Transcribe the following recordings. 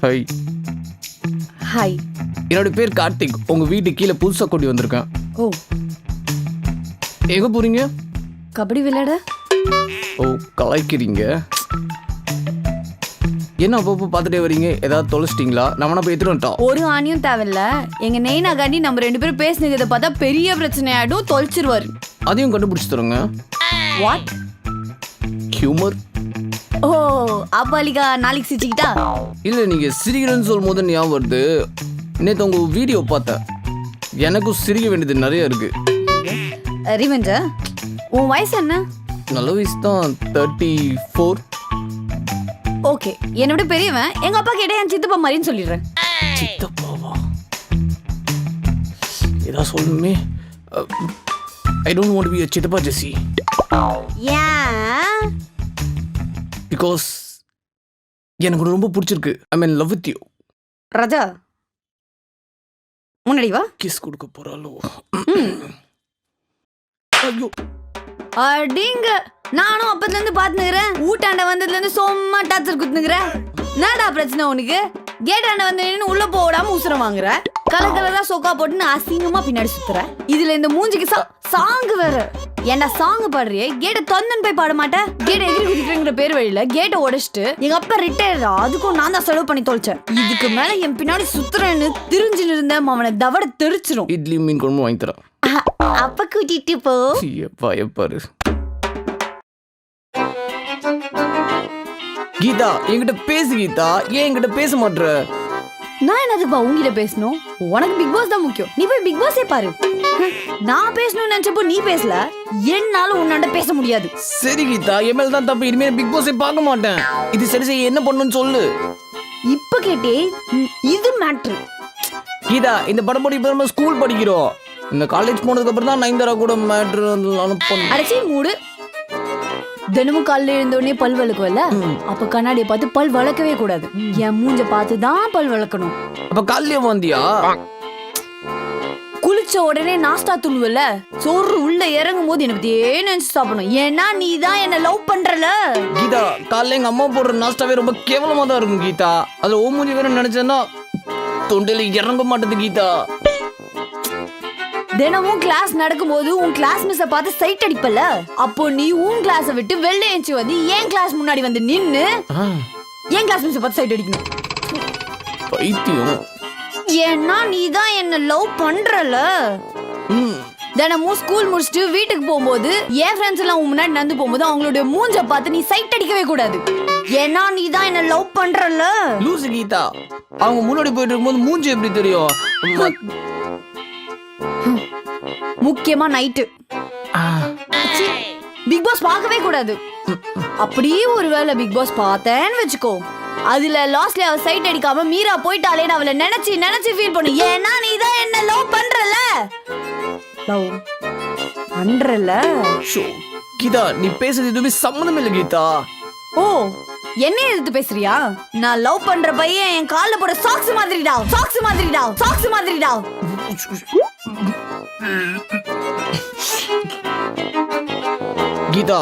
Hi. Hi. என்னோட பேர் கார்த்திக். உங்க வீட்டு கீழே புதுசா கூட்டி வந்திருக்கேன். ஓ, எங்க போறீங்க? கபடி விளையாட. ஓ, கலாய்க்கிறீங்க. என்ன அப்பப்போ பார்த்துட்டே வரீங்க? ஏதாவது தொலைச்சிட்டிங்களா? நான் வேணா போய் எடுத்துட்டு வந்துட்டோம். ஒரு ஆணியும் தேவையில்ல. எங்க நெய்னா காண்டி நம்ம 2 பேரும் பேசினதை பார்த்தா பெரிய பிரச்சனை ஆயிடும், தொலைச்சிருவாரு. அதையும் கண்டுபிடிச்சு தருங்க. வாட்? ஹியூமர். ஓ, அப்பாலிகா நாளைக்கு சிரிச்சுக்கிட்டா? இல்லை, நீங்கள் சிரிக்கிறேன்னு சொல்லும் போது ஞாபகம் வருது. நேற்று உங்கள் வீடியோ பார்த்தேன். எனக்கும் சிரிக்க வேண்டியது நிறைய இருக்கு. ரிவெஞ்சா? உன் வயசு என்ன? நல்ல வயசு தான், 34. ஓகே, என்னை விட பெரியவன். எங்க அப்பா கேட்டா என் சித்தப்பா மாதிரின்னு சொல்லிடுறேன். சித்தப்பாவா? ஏதாவது சொல்லணுமே. I don't want to be a chithappa ஜெசி. ஏன்? பிகாஸ் எனக்கு ரொம்ப பிடிச்சிருக்கு. I mean love with you. Raja, முன்னாடி வா. கிஸ் கொடுக்க போறாளோ? ஐயோ, அடிங்க. நானும் அப்பத்துல இருந்து பாத்துக்கிறேன். ஊட்டாண்ட வந்ததுல இருந்து சும்மா டார்ச்சர் குத்துனுக்குறேன். என்னடா பிரச்சனை உனக்கு? கேட்டாண்ட வந்து நின்னு உள்ள போடாம உசுரம் வாங்குற. கலர் கலரா சொக்கா போட்டுன்னு அசிங்கமா பின்னாடி சுத்துற. இதுல இந்த மூஞ்சிக்கு சாங் வேற. ஏன்டா சாங் பாடுறியே? கேட்ட தொந்தன் போய் பாட மாட்டேன். கேட்ட எதிரி குதிக்கிறங்கிற பேர் வழியில கேட்ட உடைச்சிட்டு எங்க அப்பா ரிட்டையர். அதுக்கும் நான் தான் செலவு பண்ணி தொலைச்சேன். இதுக்கு மேல என் பின்னாடி சுத்துறேன்னு தெரிஞ்சுன்னு இருந்தேன். அவனை தவட தெரிச்சிரும். இட்லி மீன் குழம்பு வாங்கி தரேன். அப்ப கூட்டிட்டு போ. எப்பா எப்பாரு. கீதா, என்கிட்ட பேசு கீதா. ஏன் என்கிட்ட பேச மாட்ற? நான் என்னதுப்பா உங்ககிட்ட பேசணும்? உனக்கு பிக் பாஸ் தான் முக்கியம். நீ போய் பிக் பாஸே பாரு. நான் பேசணும்னு நினைச்சப்போ நீ பேசல. என்னால உன்னாண்ட பேச முடியாது. சரி கீதா, என் மேல தான் தப்பு. இனிமே பிக் பாஸே பார்க்க மாட்டேன். இது சரி செய்ய என்ன பண்ணணும்னு சொல்லு. இப்ப கேட்டே இது மேட்ரு. கீதா, இந்த படம் போடி இப்ப ஸ்கூல் படிக்கிறோம். இந்த காலேஜ் போனதுக்கு அப்புறம் தான் நைந்தரா கூட மேட்ரு அனுப்பணும். அடைச்சி மூடு. தினமும் காலையில எழுந்தோடனே பல் வளர்க்குவல்ல, அப்ப கண்ணாடியை பார்த்து பல் வளர்க்கவே கூடாது. என் மூஞ்ச பார்த்து தான் பல் வளர்க்கணும். அப்ப காலையில வந்தியா? குளிச்ச உடனே நாஸ்டா துணுவல்ல, சோறு உள்ள இறங்கும் போது எனக்கு நினைச்சு சாப்பிடணும். ஏன்னா நீ தான் என்ன லவ் பண்றல. கீதா, காலையில எங்க அம்மா போடுற நாஸ்டாவே ரொம்ப கேவலமா தான் இருக்கும் கீதா. அதுல ஓ மூஞ்சி வேற நினைச்சேன்னா தொண்டையில இறங்க மாட்டேது கீதா. தினமும் கிளாஸ் நடக்கும்போது உன் கிளாஸ் மிஸ்ஸ பார்த்து சைட் அடிப்பல. அப்போ நீ உன் கிளாஸ விட்டு வெளில ஏஞ்சி வந்து என் கிளாஸ் முன்னாடி வந்து நின்னு என் கிளாஸ் மிஸ்ஸ பார்த்து சைட் அடிக்கணும். பைத்தியம். ஏன்னா நீ தான் என்ன லவ் பண்றல. தினமும் ஸ்கூல் முடிச்சுட்டு வீட்டுக்கு போகும்போது என் ஃப்ரெண்ட்ஸ் எல்லாம் உன் முன்னாடி நடந்து போகும்போது அவங்களுடைய மூஞ்ச பார்த்து நீ சைட் அடிக்கவே கூடாது. ஏன்னா நீ தான் என்ன லவ் பண்றல. லூசு கீதா, அவங்க முன்னாடி போயிட்டு இருக்கும்போது மூஞ்சி எப்படி தெரியும்? முக்கியமா நைட்டு பிக் பாஸ் பார்க்கவே கூடாது. அப்படியே ஒருவேளை பிக் பாஸ் பார்த்தேன்னு வச்சுக்கோ, அதுல லாஸ்ட்ல அவ சைட் அடிக்காம மீரா போயிட்டாலேன்னு அவளை நினைச்சு நினைச்சு ஃபீல் பண்ணு. ஏன்னா நீ தான் என்ன லவ் பண்றல. லவ் பண்றல. கீதா, நீ பேசுறது எதுவுமே சம்மந்தம் இல்லை கீதா. ஓ, என்ன எதிர்த்து பேசுறியா? நான் லவ் பண்ற பையன் என் கால்ல போட சாக்ஸ் மாதிரிடா. சாக்ஸ் மாதிரிடா. சாக்ஸ் மாதிரிடா. கீதா,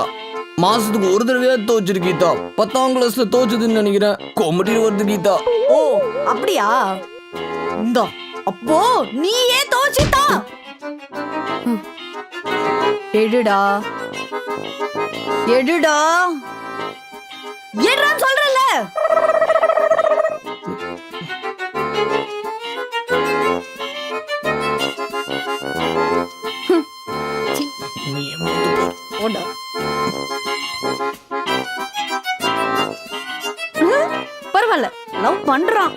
மாசத்துக்கு ஒரு தடவையா தோச்சிரு கீதா. 10ஆம் கிளாஸ்ல தோச்சதுன்னு நினைக்கிறேன். கொமட்டி வருது கீதா. ஓ, அப்படியா? இந்தா, அப்போ நீ ஏன் தோச்சிட்டா? எடுடா எடுடா எடுறான்னு சொல்றல. பரவாயில்ல, லவ் பண்றான்.